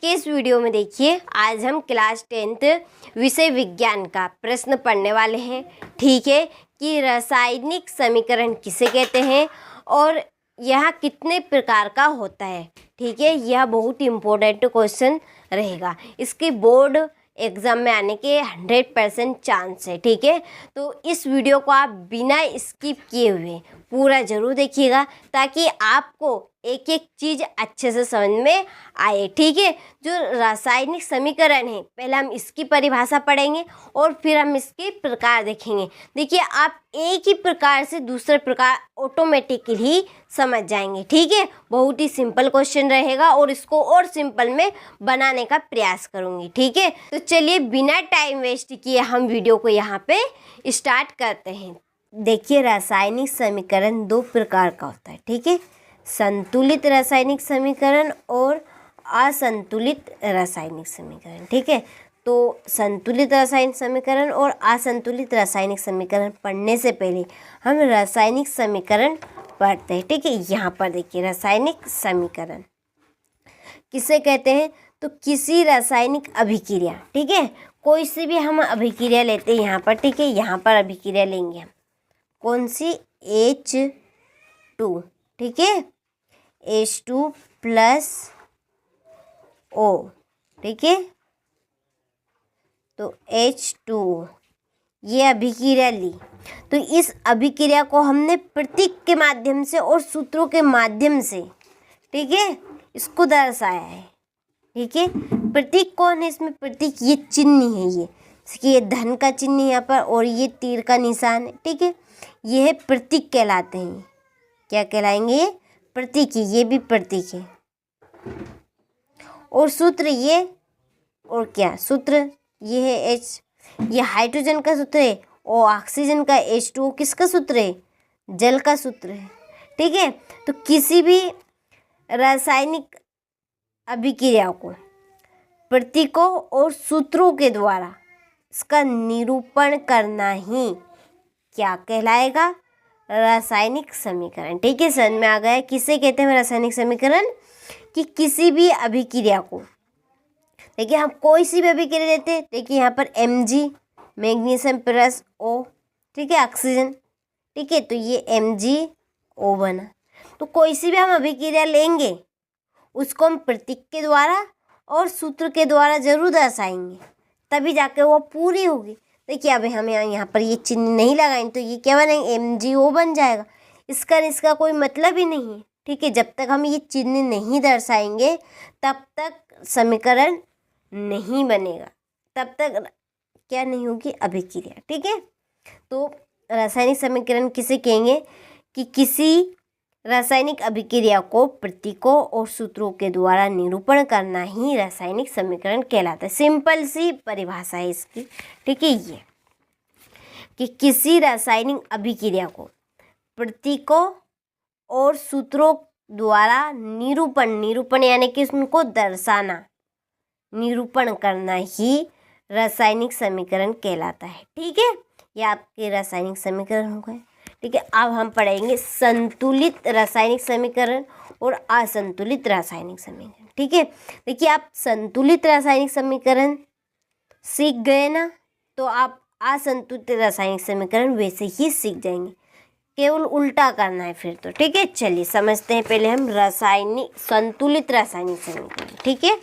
के इस वीडियो में देखिए, आज हम क्लास 10th विषय विज्ञान का प्रश्न पढ़ने वाले हैं। ठीक है, कि रासायनिक समीकरण किसे कहते हैं और यह कितने प्रकार का होता है। ठीक है, यह बहुत इम्पोर्टेंट क्वेश्चन रहेगा। इसके बोर्ड एग्ज़ाम में आने के 100% चांस है। ठीक है, तो इस वीडियो को आप बिना स्किप किए हुए पूरा ज़रूर देखिएगा ताकि आपको एक एक चीज़ अच्छे से समझ में आए। ठीक है, जो रासायनिक समीकरण है पहले हम इसकी परिभाषा पढ़ेंगे और फिर हम इसके प्रकार देखेंगे। देखिए, आप एक ही प्रकार से दूसरे प्रकार ऑटोमेटिकली समझ जाएंगे। ठीक है, बहुत ही सिंपल क्वेश्चन रहेगा और इसको और सिंपल में बनाने का प्रयास करूँगी। ठीक है, तो चलिए बिना टाइम वेस्ट किए हम वीडियो को यहाँ पे स्टार्ट करते हैं। देखिए, रासायनिक समीकरण दो प्रकार का होता है। ठीक है, संतुलित रासायनिक समीकरण और असंतुलित रासायनिक समीकरण। ठीक है, तो संतुलित रासायनिक समीकरण और असंतुलित रासायनिक समीकरण पढ़ने से पहले हम रासायनिक समीकरण पढ़ते हैं। ठीक है, यहाँ पर देखिए, रासायनिक समीकरण किसे कहते हैं तो किसी रासायनिक अभिक्रिया। ठीक है, कोई सी भी हम अभिक्रिया लेते हैं यहाँ पर। ठीक है, यहाँ पर अभिक्रिया लेंगे हम कौन सी, H2। ठीक है, H2 प्लस O। ठीक है, तो H2 ये अभिक्रिया ली, तो इस अभिक्रिया को हमने प्रतीक के माध्यम से और सूत्रों के माध्यम से, ठीक है, इसको दर्शाया है। ठीक है, प्रतीक कौन है इसमें, प्रतीक ये चिन्ह है, ये इसकी ये धन का चिन्ह यहाँ पर और ये तीर का निशान है। ठीक है, ये है प्रतीक कहलाते हैं। क्या कहलाएंगे, ये प्रतीक है, ये भी प्रतीक है। और सूत्र ये, और क्या सूत्र ये है H, ये हाइड्रोजन का सूत्र है और ऑक्सीजन का H2O किसका सूत्र है, जल का सूत्र है। ठीक है, तो किसी भी रासायनिक अभिक्रिया को प्रतीकों और सूत्रों के द्वारा इसका निरूपण करना ही क्या कहलाएगा, रासायनिक समीकरण। ठीक है, समझ में आ गया किसे कहते हैं रासायनिक समीकरण, कि किसी भी अभिक्रिया को, देखिए हम कोई सी भी अभिक्रिया लेते हैं। देखिए यहाँ पर Mg मैग्नीशियम प्लस O, ठीक है, ऑक्सीजन। ठीक है, तो ये MgO बना। तो कोई सी भी हम अभिक्रिया लेंगे उसको हम प्रतीक के द्वारा और सूत्र के द्वारा जरूर दर्शाएंगे, तभी जाके वो पूरी होगी। देखिए, अब हम यहाँ पर ये चिन्ह नहीं लगाएंगे तो ये क्या बनेंगे, MgO बन जाएगा। इसका कोई मतलब ही नहीं है। ठीक है, जब तक हम ये चिन्ह नहीं दर्शाएंगे तब तक समीकरण नहीं बनेगा, तब तक क्या नहीं होगी, अभिक्रिया। ठीक है, तो रासायनिक समीकरण किसे कहेंगे, कि किसी रासायनिक अभिक्रिया को प्रतीकों और सूत्रों के द्वारा निरूपण करना ही रासायनिक समीकरण कहलाता है। सिंपल सी परिभाषा है इसकी। ठीक है, ये कि किसी रासायनिक अभिक्रिया को प्रतीकों और सूत्रों द्वारा निरूपण यानी कि उनको दर्शाना, निरूपण करना ही रासायनिक समीकरण कहलाता है। ठीक है, ये आपके रासायनिक समीकरण हो गए। ठीक है, अब हम पढ़ेंगे संतुलित रासायनिक समीकरण और असंतुलित रासायनिक समीकरण। ठीक है, देखिए आप संतुलित रासायनिक समीकरण सीख गए ना, तो आप असंतुलित रासायनिक समीकरण वैसे ही सीख जाएंगे, केवल उल्टा करना है फिर तो। ठीक है, चलिए समझते हैं पहले हम रासायनिक संतुलित रासायनिक समीकरण। ठीक है,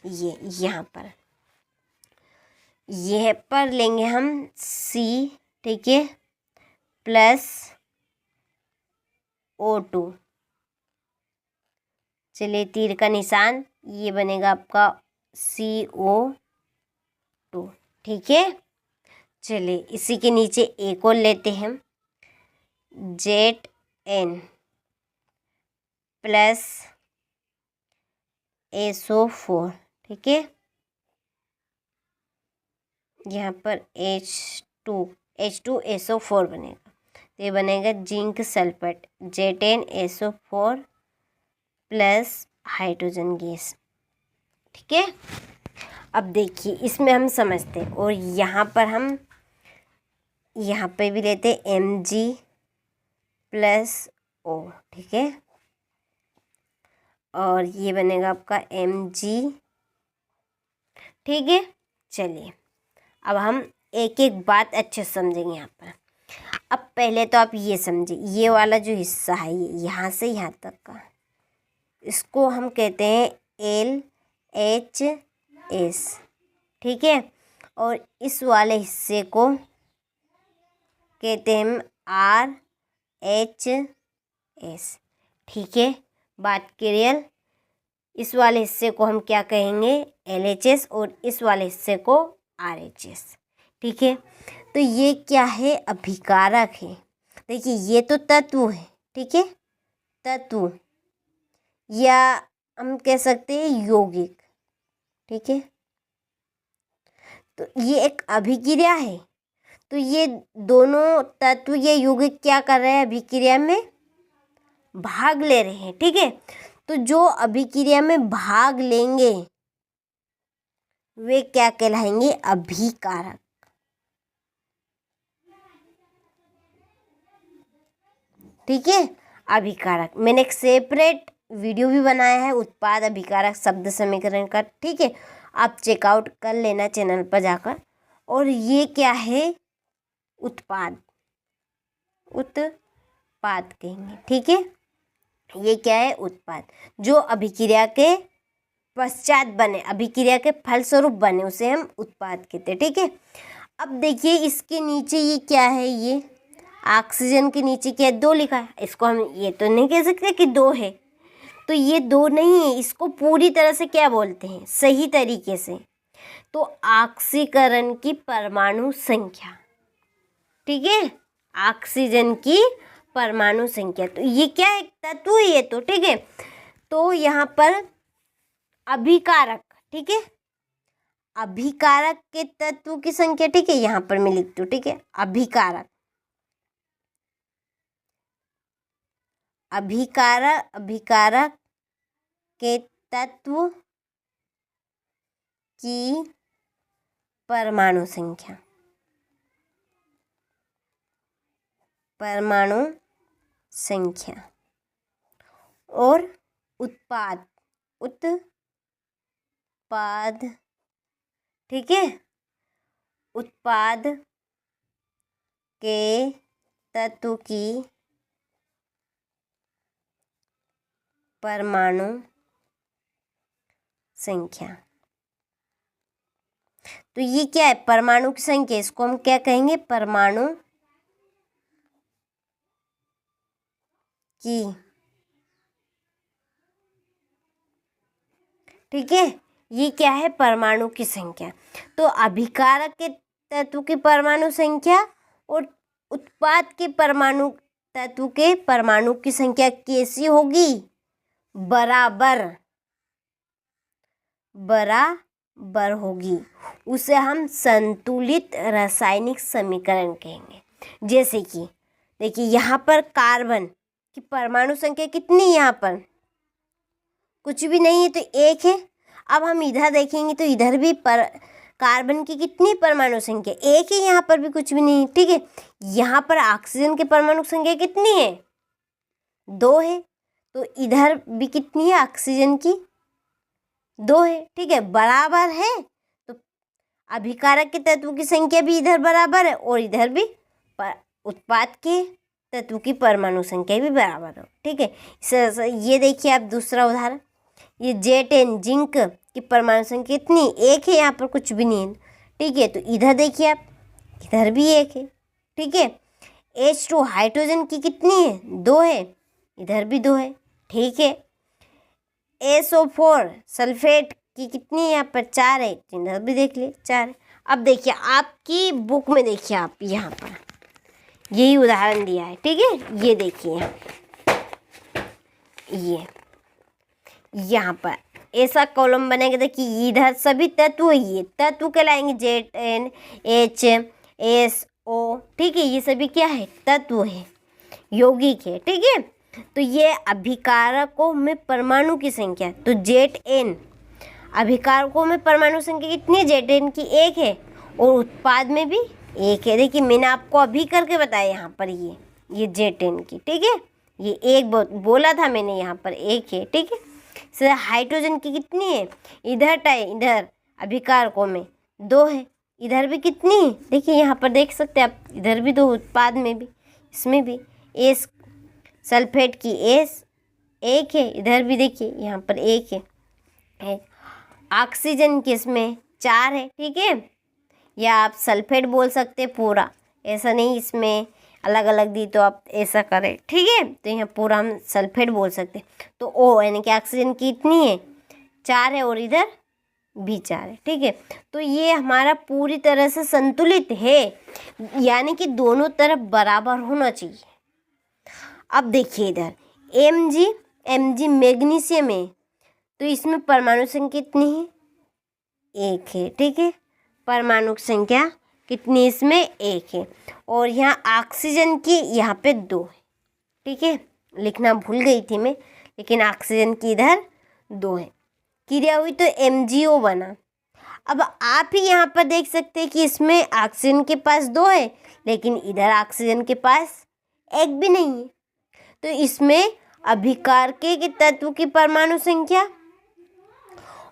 ये यहाँ पर यह पर लेंगे हम C, ठीक है, प्लस O2। चलिए, तीर का निशान ये बनेगा आपका CO2। ठीक है, चलिए इसी के नीचे एक और लेते हैं हम, ZN प्लस SO4। ठीक है, यहाँ पर H2SO4 बनेगा, तो ये बनेगा zinc sulphate, ZnSO4 plus hydrogen gas. ठीक है, अब देखिए इसमें हम समझते हैं, और यहाँ पर हम यहाँ पे भी लेते हैं Mg प्लस O। ठीक है, और ये बनेगा आपका Mg ठीक है, चलिए अब हम एक एक बात अच्छे से समझेंगे यहाँ पर। अब पहले तो आप ये समझिए, ये वाला जो हिस्सा है ये यहाँ से यहाँ तक का, इसको हम कहते हैं LHS, ठीक है। और इस वाले हिस्से को कहते हैं हम RHS, ठीक है। बात क्लियर। इस वाले हिस्से को हम क्या कहेंगे, LHS, और इस वाले हिस्से को RHS, ठीक है। तो ये क्या है, अभिकारक है। देखिए ये तो तत्व है, ठीक है, तत्व, या हम कह सकते हैं यौगिक, ठीक है। तो ये एक अभिक्रिया है, तो ये दोनों तत्व, ये यौगिक क्या कर रहे हैं, अभिक्रिया में भाग ले रहे हैं, ठीक है। तो जो अभिक्रिया में भाग लेंगे वे क्या कहलाएंगे, अभिकारक, ठीक है, अभिकारक। मैंने एक सेपरेट वीडियो भी बनाया है उत्पाद अभिकारक शब्द समीकरण का, ठीक है, आप चेकआउट कर लेना चैनल पर जाकर। और ये क्या है, उत्पाद, उत्पाद कहेंगे, ठीक है। ये क्या है, उत्पाद, जो अभिक्रिया के पश्चात बने, अभिक्रिया के फलस्वरूप बने, उसे हम उत्पाद कहते हैं, ठीक है। अब देखिए इसके नीचे ये क्या है, ये ऑक्सीजन के नीचे क्या है, 2 लिखा है। इसको हम ये तो नहीं कह सकते कि 2 है, तो ये 2 नहीं है, इसको पूरी तरह से क्या बोलते हैं, सही तरीके से, तो ऑक्सीकरण की परमाणु संख्या, ठीक है, ऑक्सीजन की परमाणु संख्या। तो ये क्या है, तत्व है ये तो, ठीक है। तो यहाँ पर अभिकारक, ठीक है, अभिकारक के तत्व की संख्या, ठीक है, यहाँ पर मैं लिखती हूँ, ठीक है, अभिकारक, अभिकारक के तत्व की परमाणु संख्या, परमाणु संख्या, और उत्पाद, उत्पाद, ठीक है, उत्पाद के तत्व की परमाणु संख्या। तो ये क्या है, परमाणु की संख्या, इसको हम क्या कहेंगे, परमाणु की, ठीक है। ये क्या है, परमाणु की संख्या। तो अभिकारक के तत्व की परमाणु संख्या और उत्पाद के परमाणु तत्व के परमाणु की संख्या कैसी होगी, बराबर, बराबर होगी। उसे हम संतुलित रासायनिक समीकरण कहेंगे। जैसे कि देखिए यहाँ पर कार्बन की परमाणु संख्या कितनी है, यहाँ पर कुछ भी नहीं है, तो 1 है। अब हम इधर देखेंगे तो इधर भी कार्बन की कितनी परमाणु संख्या, 1 है, यहाँ पर भी कुछ भी नहीं है, ठीक है। यहाँ पर ऑक्सीजन की परमाणु संख्या कितनी है, 2 है, तो इधर भी कितनी है, ऑक्सीजन की 2 है, ठीक है, बराबर है। तो अभिकारक के तत्व की संख्या भी इधर बराबर है और इधर भी उत्पाद के तत्व की परमाणु संख्या भी बराबर हो, ठीक है। ये देखिए आप दूसरा उदाहरण, ये Zn जिंक की परमाणु संख्या कितनी, 1 है, यहाँ पर कुछ भी नहीं है, ठीक है। तो इधर देखिए आप, इधर भी 1 है, ठीक है। H2 हाइड्रोजन की कितनी है, 2 है, इधर भी 2 है, ठीक है। SO4 सल्फेट की कितनी है, यहाँ पर 4 है, इधर भी देख लिए 4 है। अब देखिए आपकी बुक में देखिए आप यहाँ पर यही उदाहरण दिया है, ठीक है। ये देखिए ये यहाँ पर ऐसा कॉलम बनेगा, देखिए इधर सभी तत्व, ये तत्व कहलाएंगे, Zn HSO, ठीक है, ये सभी क्या है, तत्व है, यौगिक है, ठीक है। तो ये अभिकारकों में परमाणु की संख्या, तो Zn अभिकारकों में परमाणु संख्या कितनी है, Zn की 1 है, और उत्पाद में भी 1 है। देखिए मैंने आपको अभी करके बताया यहाँ पर ये Zn की, ठीक है, ये 1 बोला था मैंने, यहाँ पर 1 है, ठीक है। हाइड्रोजन की कितनी है, इधर अभिकारकों में 2 है, इधर भी कितनी है, देखिए यहाँ पर देख सकते हैं आप, इधर भी 2, उत्पाद में भी, इसमें भी एस सल्फेट की एस 1 है, इधर भी देखिए यहाँ पर 1 है। ऑक्सीजन की इसमें 4 है, ठीक है, या आप सल्फेट बोल सकते हैं पूरा, ऐसा नहीं इसमें अलग अलग दी तो आप ऐसा करें, ठीक है। तो यहाँ पूरा हम सल्फेट बोल सकते हैं। तो ओ यानी कि ऑक्सीजन की इतनी है 4 है और इधर भी 4 है, ठीक है। तो ये हमारा पूरी तरह से संतुलित है, यानी कि दोनों तरफ बराबर होना चाहिए। अब देखिए इधर Mg मैग्नीशियम है, तो इसमें परमाणु संख्या कितनी है, 1 है, ठीक है। परमाणु संख्या कितनी इसमें, 1 है। और यहाँ ऑक्सीजन की यहाँ पे 2 है, ठीक है, लिखना भूल गई थी मैं, लेकिन ऑक्सीजन की इधर 2 है। क्रिया हुई तो MgO बना। अब आप ही यहाँ पर देख सकते हैं कि इसमें ऑक्सीजन के पास 2 है, लेकिन इधर ऑक्सीजन के पास 1 भी नहीं है। तो इसमें अभिकारक के तत्व की परमाणु संख्या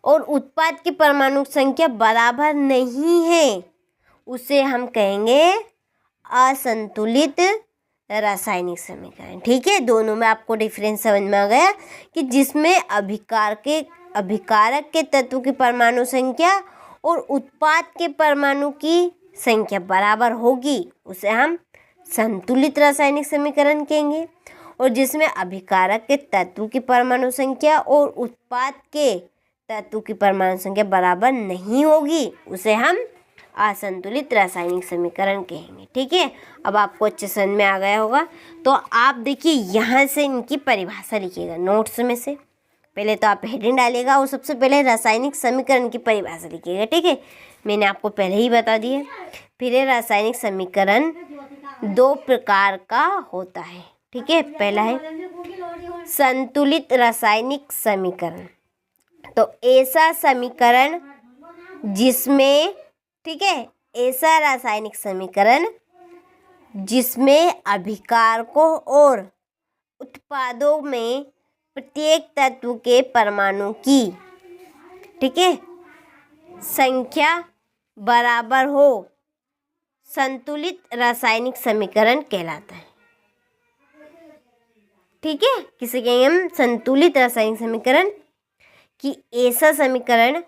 और उत्पाद की परमाणु संख्या बराबर नहीं है, उसे हम कहेंगे असंतुलित रासायनिक समीकरण, ठीक है। दोनों में आपको डिफरेंस समझ में आ गया कि जिसमें अभिकारक के तत्व की परमाणु संख्या और उत्पाद के परमाणु की संख्या बराबर होगी, उसे हम संतुलित रासायनिक समीकरण कहेंगे। और जिसमें अभिकारक के तत्व की परमाणु संख्या और उत्पाद के तत्व की परमाणु संख्या बराबर नहीं होगी, उसे हम असंतुलित रासायनिक समीकरण कहेंगे, ठीक है। अब आपको अच्छे समझ में आ गया होगा। तो आप देखिए यहाँ से इनकी परिभाषा लिखिएगा नोट्स में से, पहले तो आप हेडिंग डालिएगा और सबसे पहले रासायनिक समीकरण की परिभाषा लिखिएगा, ठीक है। मैंने आपको पहले ही बता दिया। फिर रासायनिक समीकरण 2 प्रकार का होता है, ठीक है। पहला है संतुलित रासायनिक समीकरण, तो ऐसा समीकरण जिसमें, ठीक है, ऐसा रासायनिक समीकरण जिसमें अभिकारकों और उत्पादों में प्रत्येक तत्व के परमाणु की, ठीक है, संख्या बराबर हो, संतुलित रासायनिक समीकरण कहलाता है, ठीक है। किसे कहेंगे हम, संतुलित रासायनिक समीकरण, कि ऐसा समीकरण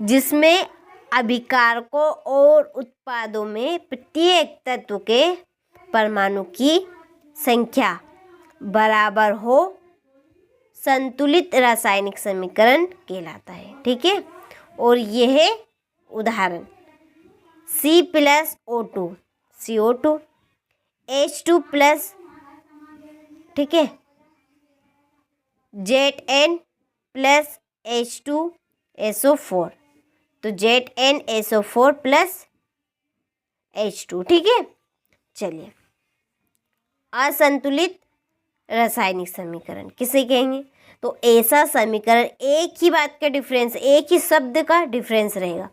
जिसमें अभिकारकों और उत्पादों में प्रत्येक तत्व के परमाणु की संख्या बराबर हो, संतुलित रासायनिक समीकरण कहलाता है, ठीक है। और यह उदाहरण C+O2 CO2, H2+, ठीक है, ZN+H2SO4, तो ZnSO4+H2, ठीक है। चलिए, असंतुलित रासायनिक समीकरण किसे कहेंगे, तो ऐसा समीकरण, एक ही बात का डिफरेंस, एक ही शब्द का डिफरेंस रहेगा।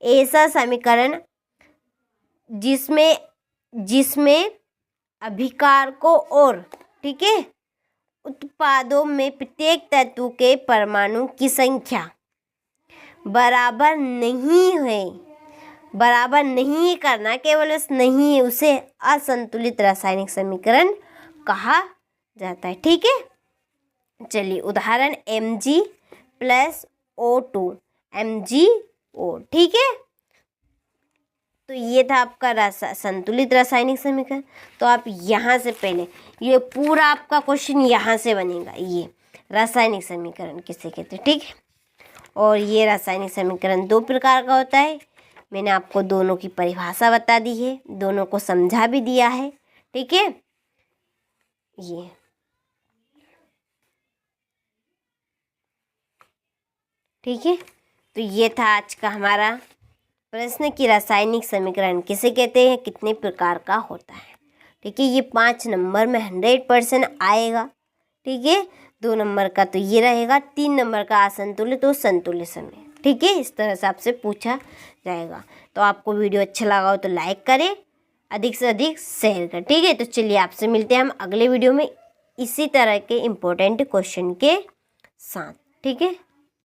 ऐसा समीकरण जिसमें अभिकारकों और, ठीक है, उत्पादों में प्रत्येक तत्व के परमाणु की संख्या बराबर नहीं है, बराबर नहीं करना, केवल उस नहीं है, उसे असंतुलित रासायनिक समीकरण कहा जाता है, ठीक है। चलिए, उदाहरण Mg+O2 MgO, ठीक है। तो ये था आपका संतुलित रासायनिक समीकरण। तो आप यहाँ से पहले ये पूरा आपका क्वेश्चन यहाँ से बनेगा, ये रासायनिक समीकरण किसे कहते हैं, ठीक है। और ये रासायनिक समीकरण 2 प्रकार का होता है। मैंने आपको दोनों की परिभाषा बता दी है, दोनों को समझा भी दिया है, ठीक है। ये ठीक है, तो ये था आज का हमारा प्रश्न की रासायनिक समीकरण किसे कहते हैं, कितने प्रकार का होता है, ठीक है। ये 5 नंबर में 100% आएगा, ठीक है। 2 नंबर का तो ये रहेगा, 3 नंबर का असंतुलित और संतुलित समय, ठीक है। इस तरह से आपसे पूछा जाएगा। तो आपको वीडियो अच्छा लगा हो तो लाइक करें, अधिक से अधिक शेयर करें, ठीक है। तो चलिए, आपसे मिलते हैं हम अगले वीडियो में इसी तरह के इम्पोर्टेंट क्वेश्चन के साथ, ठीक है।